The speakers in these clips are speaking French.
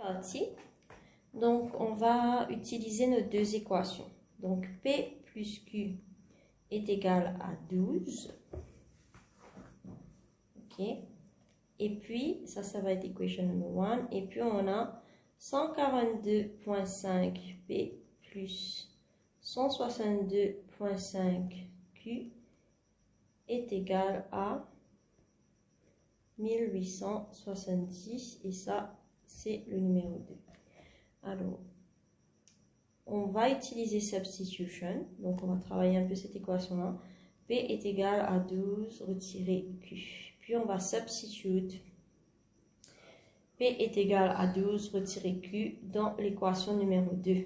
partie. Donc, on va utiliser nos deux équations. Donc, P plus Q est égal à 12. OK. Et puis, ça va être équation numéro 1. Et puis, on a 142.5 P plus 162.5 Q est égal à 1870. Et ça, c'est le numéro 2. Alors, on va utiliser substitution. Donc, on va travailler un peu cette équation-là. P est égal à 12 retiré Q. Puis, on va substitute P est égal à 12 retiré Q dans l'équation numéro 2.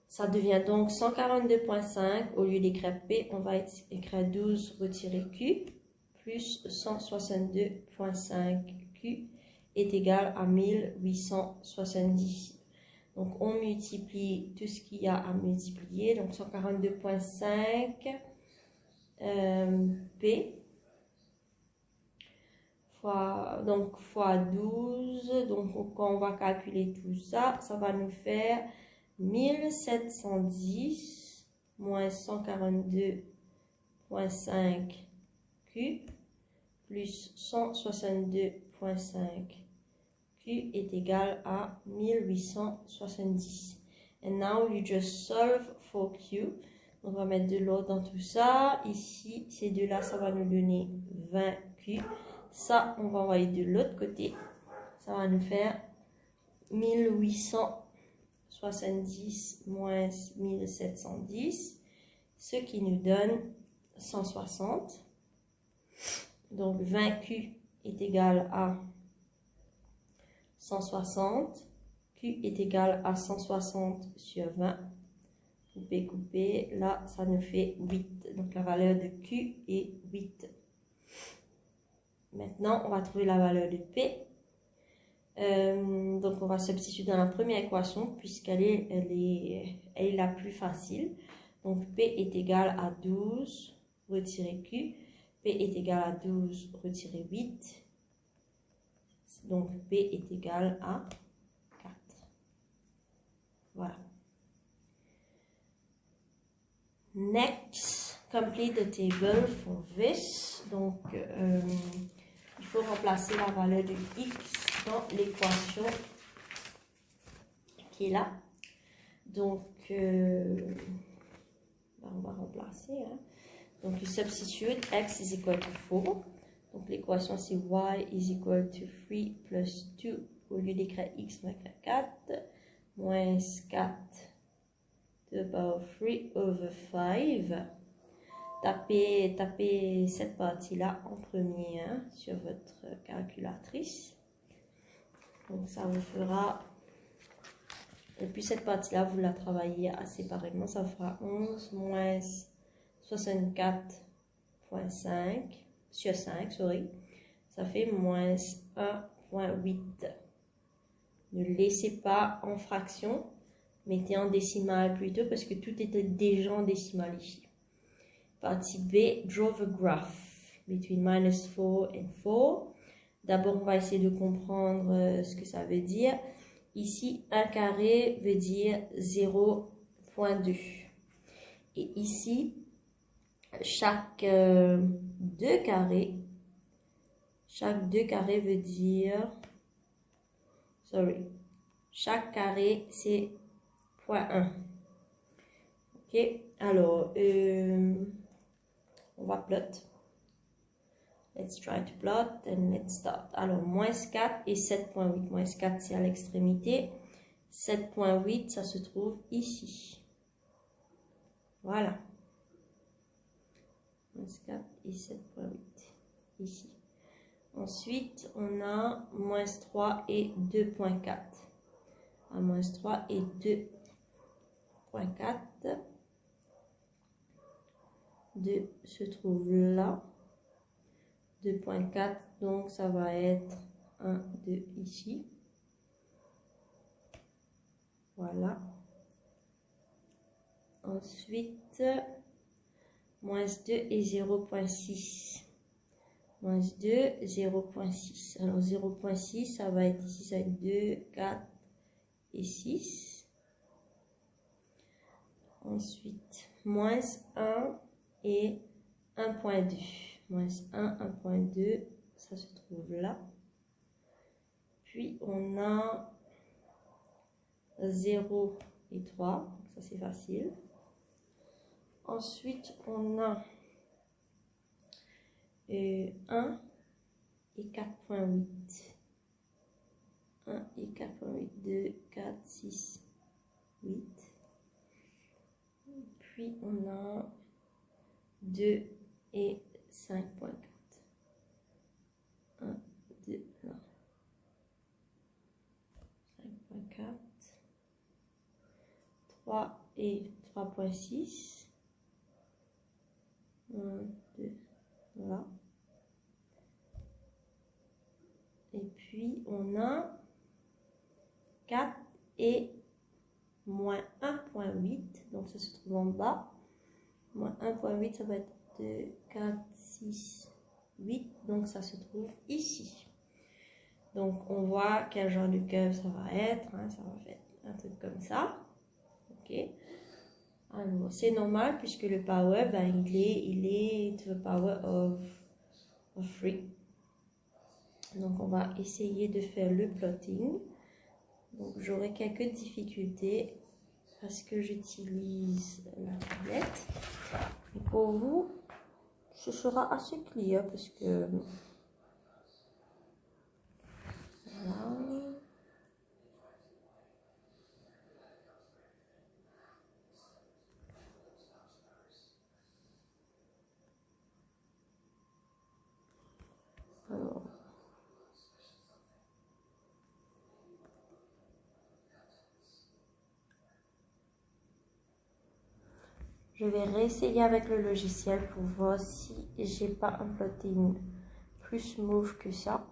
Ça devient donc 142.5. Au lieu d'écrire P, on va écrire 12 retiré Q plus 162.5 Q est égal à 1870. Donc, on multiplie tout ce qu'il y a à multiplier. Donc, 142.5 P fois 12. Donc, quand on va calculer tout ça, ça va nous faire 1710 moins 142.5 Q plus 162.5 Q est égal à 1870. And now you just solve for Q. On va mettre de l'ordre dans tout ça. Ici, ces deux-là, ça va nous donner 20 Q. Ça, on va envoyer de l'autre côté. Ça va nous faire 1870 moins 1710, ce qui nous donne 160. Donc, 20Q est égal à 160. Q est égal à 160 sur 20. Couper, couper. Là, ça nous fait 8. Donc, la valeur de Q est 8. Maintenant, on va trouver la valeur de P. Donc, on va substituer dans la première équation puisqu'elle est la plus facile. Donc, P est égal à 12 retiré Q. P est égal à 12 retiré 8. Donc, P est égal à 4. Voilà. Next, complete the table for this. Donc, il faut remplacer la valeur de X dans l'équation qui est là. Donc, on va remplacer. Hein. Donc, you substitute X is equal to 4. Donc, l'équation, c'est Y is equal to 3 plus 2. Au lieu d'écrire X, on va écrire 4. Moins 4 to the power 3 over 5. Tapez cette partie-là en premier hein, sur votre calculatrice. Donc, ça vous fera... Et puis, cette partie-là, vous la travaillez séparément. Ça vous fera 11 moins 64.5 sur 5, sorry. Ça fait moins 1.8. Ne laissez pas en fraction. Mettez en décimale plutôt parce que tout était déjà en décimale ici. Partie B, draw the graph between -4 and 4. D'abord, on va essayer de comprendre ce que ça veut dire. Ici, 1 carré veut dire 0.2. Et ici, chaque 2 carrés veut dire... Sorry. Chaque carré, c'est 0.1. Ok, alors... on va plot. Let's try to plot and let's start. Alors, moins 4 et 7.8. Moins 4, c'est à l'extrémité. 7.8, ça se trouve ici. Voilà. Moins 4 et 7.8. Ici. Ensuite, on a moins 3 et 2.4. À moins 3 et 2.4. 2 se trouve là. 2.4, donc ça va être 1, 2 ici. Voilà. Ensuite, moins 2 et 0.6. moins 2, 0,6. Alors 0,6, ça va être ici, ça va être 2, 4 et 6. Ensuite, moins 1 et 1,2. Moins 1, 1,2, ça se trouve là. Puis on a 0 et 3, donc ça c'est facile. Ensuite, on a 1 et 4,8. 1 et 4,8. 2, 4, 6, 8. Puis on a 2 et 5,4. 1, 2, là. 5,4. 3 et 3,6. 1, 2, voilà. Et puis on a 4 et moins 1,8. Donc ça se trouve en bas. Moins 1,8, ça va être 2, 4, 6, 8. Donc ça se trouve ici. Donc on voit quel genre de curve ça va être. Hein, ça va faire un truc comme ça. Ok. Alors c'est normal puisque le power, ben, il est to the power of 3. Donc on va essayer de faire le plotting. Donc j'aurai quelques difficultés parce que j'utilise la tablette. Et pour vous, ce sera assez clair parce que voilà. Alors, je vais réessayer avec le logiciel pour voir si j'ai pas un plotting plus smooth que ça.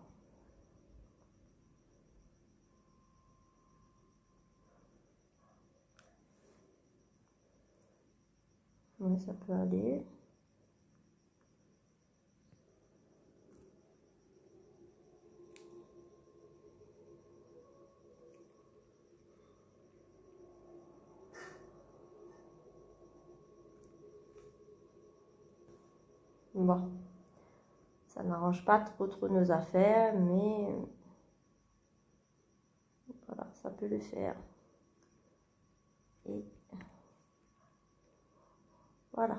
Oui, ça peut aller. Bon, ça n'arrange pas trop nos affaires, mais voilà, ça peut le faire. Et voilà.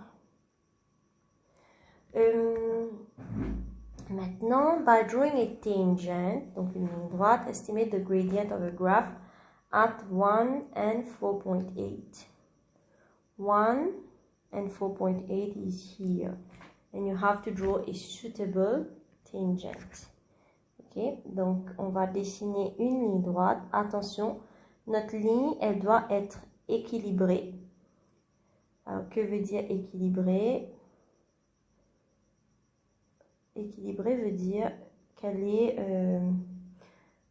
Maintenant, by drawing a tangent, donc une ligne droite, estimate the gradient of a graph at 1 and 4.8. 1 and 4.8 is here. And you have to draw a suitable tangent. Ok, donc on va dessiner une ligne droite. Attention, notre ligne, elle doit être équilibrée. Alors, que veut dire équilibrée? Équilibrée veut dire qu'elle est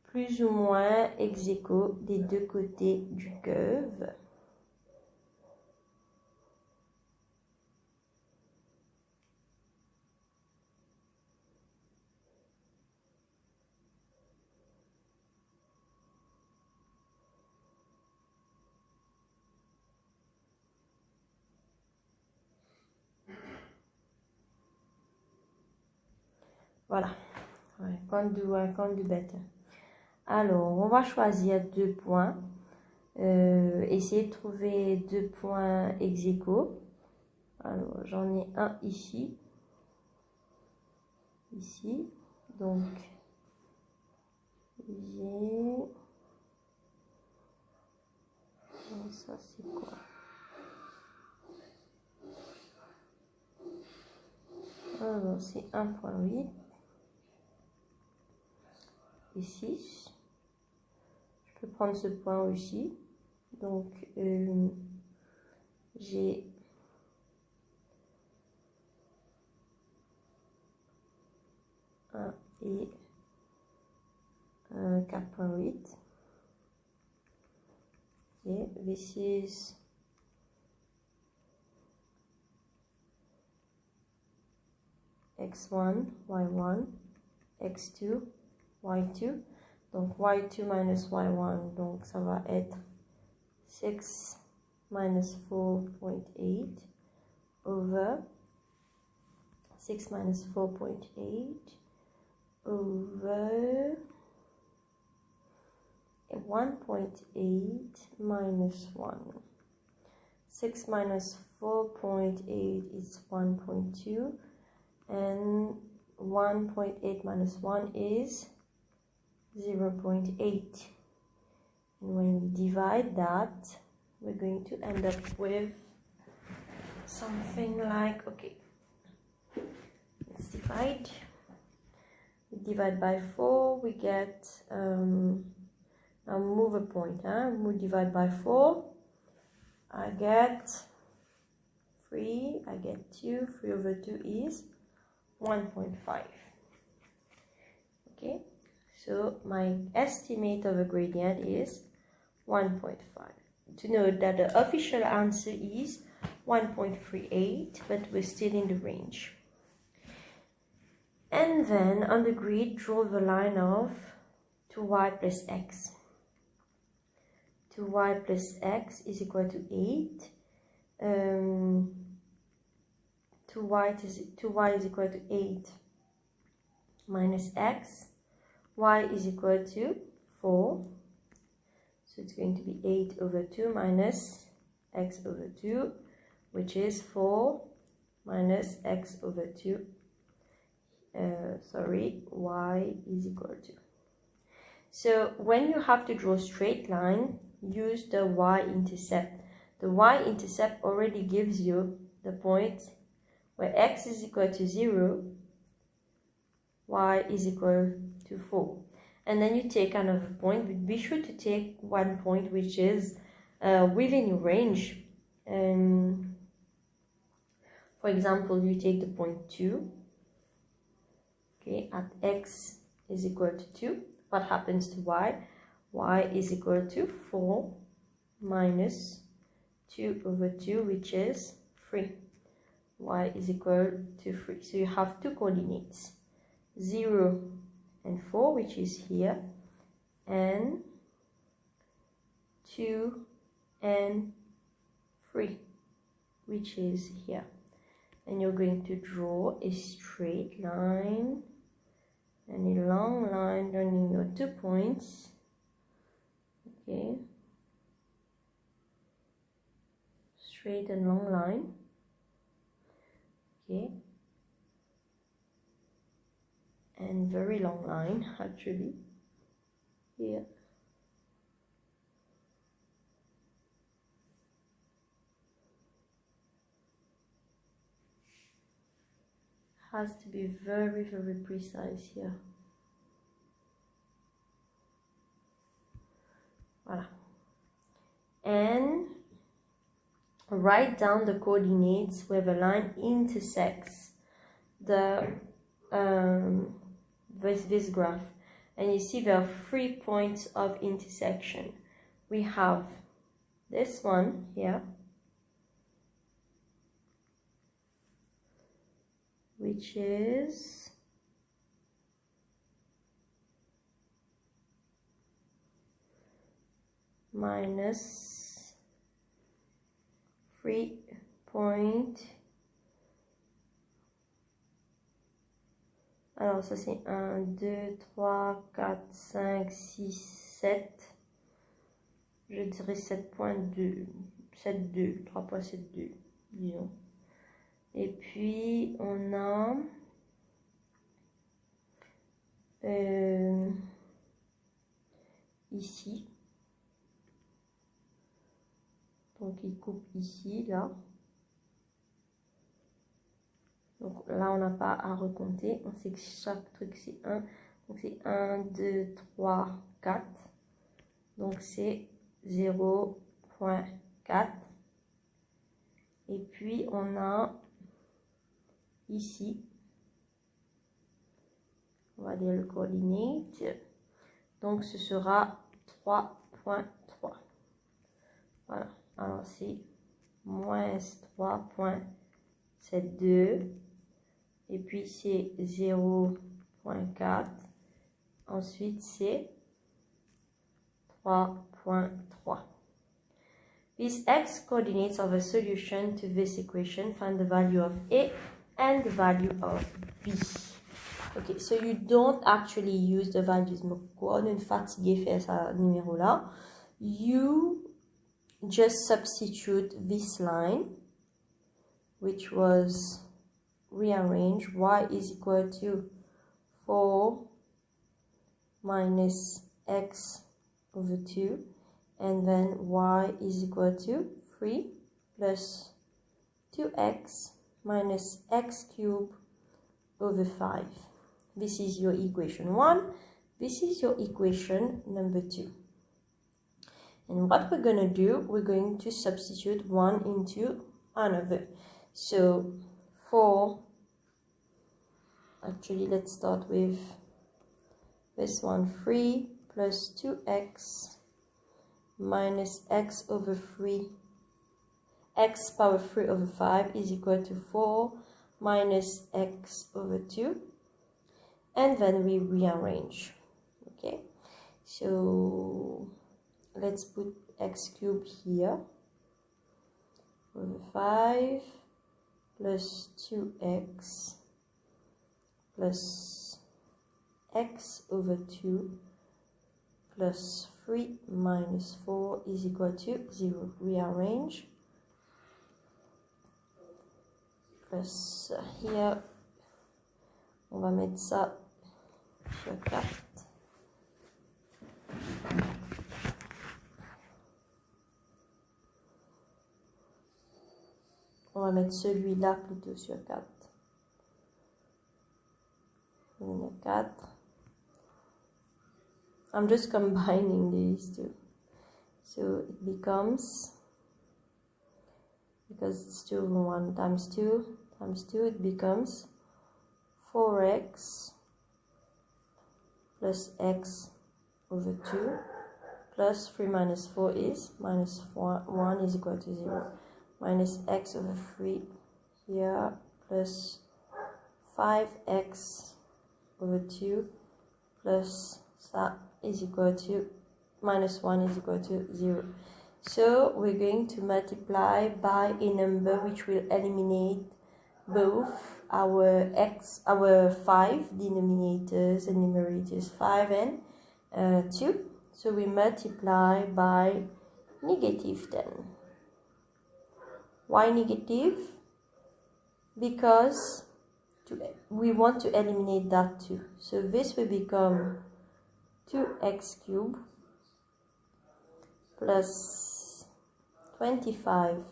plus ou moins ex aequo des deux côtés du curve. Voilà. I can't do better. Alors, on va choisir 2 points. Essayer de trouver 2 points ex aequo. Alors, j'en ai un ici. Ici. Donc, j'ai... Ça, c'est quoi? Alors, c'est 1,8. Et 6. Je peux prendre ce point aussi. Donc, j'ai 1 et 4,8. Okay, this is x1, y1, x2, y2. Donc y2 minus y1, donc ça va être 6 minus 4.8 over 6 minus 4.8 over 1.8 minus 1. 6 minus 4.8 is 1.2, and 1.8 minus 1 is 0.8. And when we divide that, we're going to end up with something like, okay, let's divide. We divide by 4, we get, now move a point, we divide by 4, I get 3, I get 2, 3 over 2 is 1.5. Okay, so my estimate of a gradient is 1.5. To note that the official answer is 1.38, but we're still in the range. And then on the grid, draw the line of 2y plus x. 2y plus x is equal to 8. 2y is equal to 8 minus x. Y is equal to 4. So it's going to be 8 over 2 minus x over 2, which is 4 minus x over 2. Y is equal to. So when you have to draw a straight line, use the y-intercept. The y-intercept already gives you the point where x is equal to 0, y is equal to 4. And then you take another point, but be sure to take one point which is within your range. For example, you take the point 2. Okay, at x is equal to 2. What happens to y? Y is equal to 4 minus 2 over 2, which is 3. Y is equal to 3. So you have two coordinates, 0 and 4, which is here, and 2 and 3, which is here. And you're going to draw a straight line and a long line joining your 2 points. Okay, straight and long line. Okay, and very long line actually here. Has to be very, very precise here. Voilà. And write down the coordinates where the line intersects the this graph. And you see there are 3 points of intersection. We have this one here, which is minus 3 point. Alors ça c'est 1, 2, 3, 4, 5, 6, 7. Je dirais 7.2, 7.2, 3.72, disons. Et puis on a ici. Donc il coupe ici, là. Donc là, on n'a pas à recompter. On sait que chaque truc, c'est 1. Donc c'est 1, 2, 3, 4. Donc c'est 0.4. Et puis, on a ici, on va dire le coordinate. Donc ce sera 3.3. Voilà. Alors c'est moins 3.72 et puis c'est 0.4, ensuite c'est 3.3. These x coordinates of a solution to this equation find the value of A and the value of B. Okay, so you don't actually use the values. Donc, on est fatigué faire ce numéro-là. You just substitute this line, which was rearranged. Y is equal to 4 minus x over 2. And then y is equal to 3 plus 2x minus x cubed over 5. This is your equation 1. This is your equation number 2. And what we're going to do, we're going to substitute one into another. So 4, actually let's start with this one, 3 plus 2x minus x over 3, x power 3 over 5 is equal to 4 minus x over 2, and then we rearrange. Okay, so let's put x cubed here over 5 plus 2x plus x over 2 plus 3 minus 4 is equal to 0. Rearrange. Plus here, on va mettre ça sur 4. On va mettre celui-là plutôt sur 4. On a 4. I'm just combining these two. So it becomes, because it's 2 over 1 times 2 times 2, it becomes 4x plus x over 2 plus 3 minus 4 is minus 1 is equal to 0. Minus x over 3 here plus 5x over 2 plus that is equal to minus 1 is equal to 0. So we're going to multiply by a number which will eliminate both our 5 denominators and numerators, 5 and 2. So we multiply by negative 10. Why negative? Because we want to eliminate that too. So this will become 2x cubed plus 25x,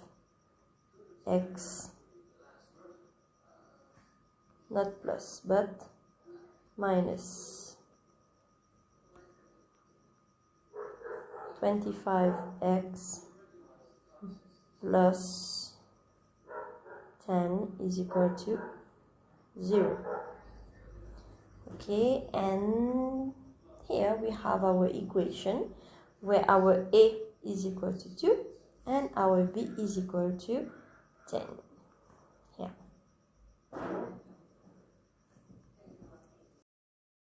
not plus but minus 25x plus 10 is equal to 0. Okay, and here we have our equation where our A is equal to 2 and our B is equal to 10.